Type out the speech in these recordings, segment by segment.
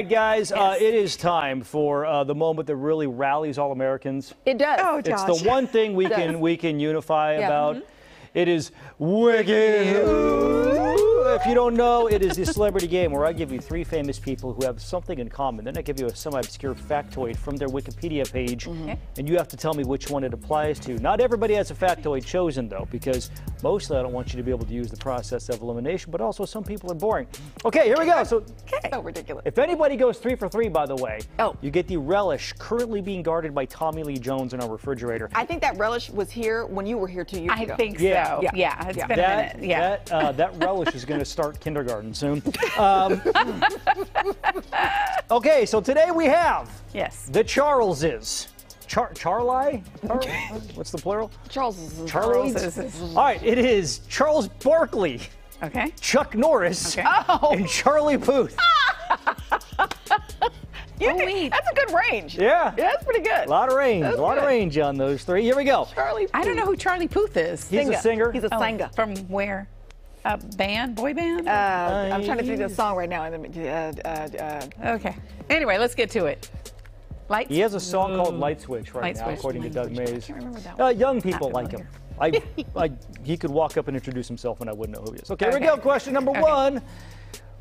Guys, it is time for the moment that really rallies all Americans. It does. Oh, Josh. It's the one thing we can unify about. It is Wiki Who. If you don't know, it is the celebrity game where I give you three famous people who have something in common. Then I give you a semi-obscure factoid from their Wikipedia page, and you have to tell me which one it applies to. Not everybody has a factoid chosen, though, because mostly I don't want you to be able to use the process of elimination, but also some people are boring. Okay, here we go. So Ridiculous. if anybody goes 3 for 3, by the way, Oh. you get the relish currently being guarded by Tommy Lee Jones in our refrigerator. I think that relish was here when you were here 2 years ago. I think Yeah. so. Yeah. Yeah, it's been a minute. Yeah. That relish is going to start kindergarten soon. Okay, so today we have the Charleses. Charlie? What's the plural? Charles. Charlie's? All right, it is Charles Barkley, Okay. Chuck Norris, Okay. and Charlie Puth. That's a good range. Yeah. That's pretty good. A lot of range. That's A lot of good. range on those three. Here we go. Charlie. I don't know who Charlie Puth is. He's a singer. He's a singer. From where? A band? Boy band? I'm trying to think of the song right now. Okay. Anyway, let's get to it. Lights? He has a song called Light Switch right Light now, Switch. according to Doug Light Switch. Mays. I can't remember that one. Young people Not like him. familiar. He could walk up and introduce himself and I wouldn't know who he is. Okay, here we Okay. go. Question number one.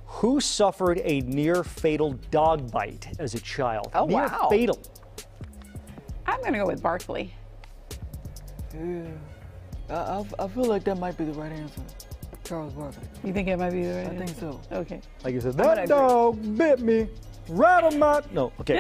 Who suffered a near-fatal dog bite as a child? Oh, wow. Near-fatal. I'm going to go with Barkley. I feel like that might be the right answer. Charles Barkley. You think it might be the right I think so. Okay. Like you said, that dog bit me right on my... No, okay.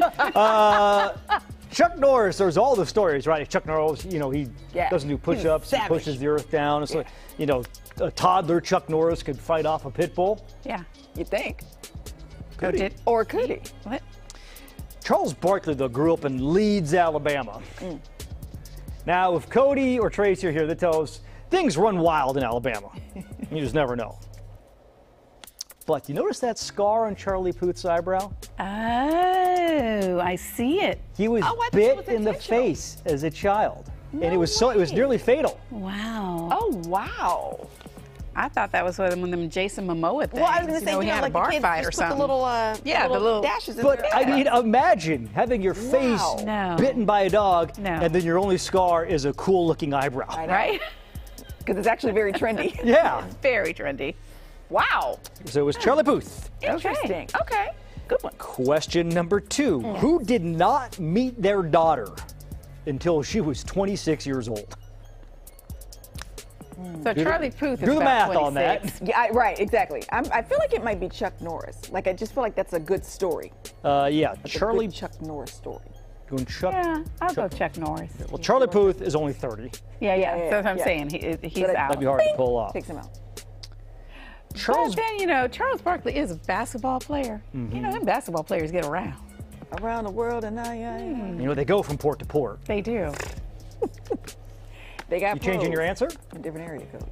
Chuck Norris, there's all the stories, right? Chuck Norris, you know, he doesn't do push-ups, he pushes the earth down. It's like, you know, a toddler Chuck Norris could fight off a pit bull. Yeah. You think? Could he? Or could he? What? Charles Barkley, though, grew up in Leeds, Alabama. Now, if Cody or Tracy are here, they tell us things run wild in Alabama. You just never know. But you notice that scar on Charlie Puth's eyebrow? Oh, I see it. He was I thought it bit was in the intentional. face as a child. And it was nearly fatal. Wow. Oh, wow. I thought that was one of them Jason Momoa things. Well, I was going to say, he had like a bar the kids fight just or put something. the little, the little dashes in But there. I mean, imagine having your face No. bitten by a dog, No. and then your only scar is a cool-looking eyebrow. I know. Right? Because it's actually very trendy. Yeah. Very trendy. Wow. So it was Charlie Puth. Interesting. Okay. Good one. Question number two. Who did not meet their daughter until she was 26 years old? So Charlie Puth is Do the about math on that. 26. Yeah, right, exactly. I feel like it might be Chuck Norris. Like, I just feel like that's a good story. Yeah, Like Charlie. a good Chuck Norris story. Doing Chuck. Yeah, I'll go Chuck Norris. Well, Charlie Puth is only 30. Yeah. yeah, That's what I'm yeah. saying. He's But out. That'd be hard to pull off. Takes him out. Charles. But then, you know, Charles Barkley is a basketball player. You know, them basketball players get around. Around the world and You know, they go from port to port. They do. they got You changing your answer? in different area codes.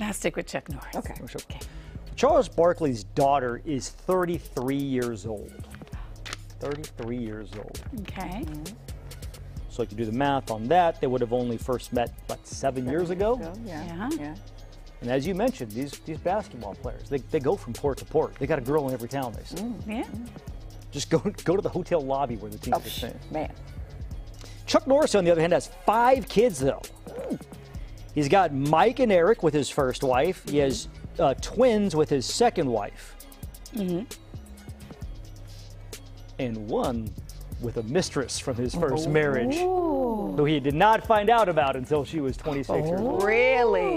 I'll stick with Chuck Norris. Okay. Charles Barkley's daughter is 33 years old. 33 years old. Okay. So if you do the math on that, they would have only first met, what, 7 years ago? Yeah. Yeah. And as you mentioned, these basketball players, they go from port to port. They got a girl in every town they see. Yeah. Just go to the hotel lobby where the team is staying. Man. Chuck Norris, on the other hand, has 5 kids, though. He's got Mike and Eric with his first wife. He has twins with his second wife. And one with a mistress from his first marriage, who he did not find out about until she was 26 years old. Really?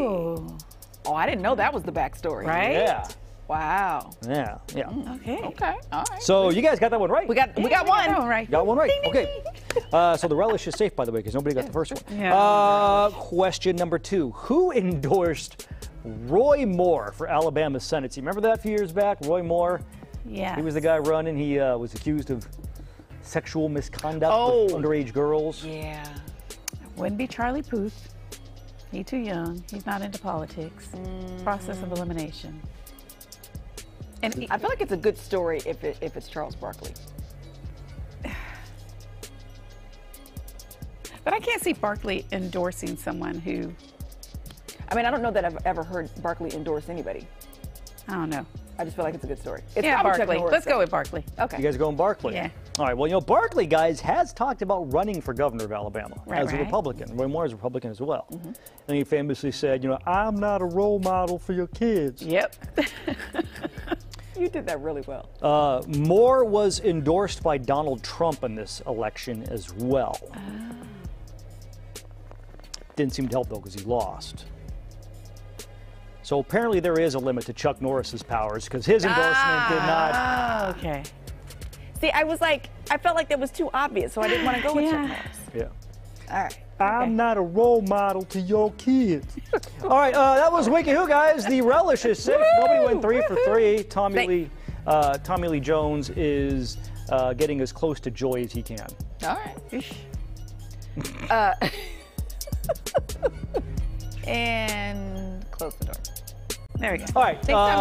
Oh, I didn't know that was the backstory. Right? Yeah, Wow. yeah. Okay. Okay. All right. So you guys got that one right. We got one. All right. Got one right. Okay. So the relish is safe, by the way, because nobody got the first one. Yeah. Question number 2. Who endorsed Roy Moore for Alabama Senate? You remember that a few years back? Roy Moore? Yeah. He was the guy running. He was accused of sexual misconduct with underage girls. Yeah. Wouldn't be Charlie Puth. He's too young. He's not into politics. Process of elimination. And I feel like it's a good story if it's Charles Barkley. but I can't see Barkley endorsing someone who, I mean, I don't know that I've ever heard Barkley endorse anybody. I don't know. I just feel like it's a good story. It's Yeah, probably Chuck Barkley. Norris, Let's go though. with Barkley. Okay. You guys going Barkley? Yeah. All right. Well, you know, Barkley, guys, has talked about running for governor of Alabama as a Right. Republican. Roy Moore is a Republican as well. And he famously said, you know, I'm not a role model for your kids. Yep. You did that really well. Moore was endorsed by Donald Trump in this election as well. Didn't seem to help, though, because he lost. So apparently there is a limit to Chuck Norris's powers, because his endorsement did not. Okay. See, I felt like that was too obvious, so I didn't want to go with Chuck Norris. Yeah. All right. I'm not a role model to your kids. All right, that was Wiki Who, guys. The relish is 6. Nobody went 3 for 3. Tommy Lee Jones is getting as close to joy as he can. All right. And close the door. There we go. All right. Thanks, Tommy.